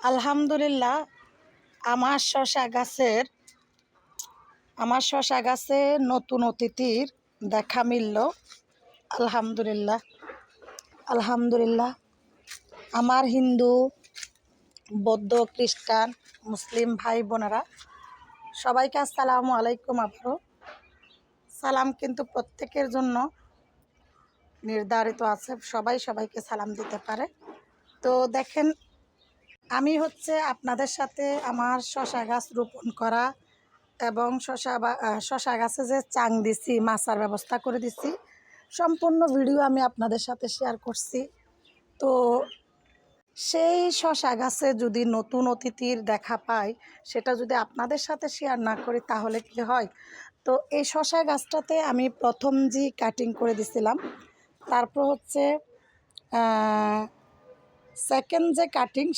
আলহামদুলিল্লাহ আমার শশা গাছে নতুন অতিথির দেখা মিলল। আলহামদুলিল্লাহ আলহামদুলিল্লাহ আমার হিন্দু, বৌদ্ধ, খ্রিস্টান, মুসলিম ভাই বোনেরা সবাইকে আসসালামু আলাইকুম। আবারও সালাম কিন্তু প্রত্যেকের জন্য নির্ধারিত আছে, সবাই সবাইকে সালাম দিতে পারে। তো দেখেন, আমি আপনাদের সাথে আমার শশা গাছ রোপণ করা এবং শশা গাছে যে চাং দিছি, মাচার ব্যবস্থা করে দিছি, সম্পূর্ণ ভিডিও আমি আপনাদের সাথে শেয়ার করছি। তো সেই শশা গাছে যদি নতুন অতিথির দেখা পাই, সেটা যদি আপনাদের সাথে শেয়ার না করি তাহলে কি হয়? তো এই শশা গাছটাতে আমি প্রথম যে কাটিং করে দিছিলাম, তারপর সেকেন্ড যে কাটিং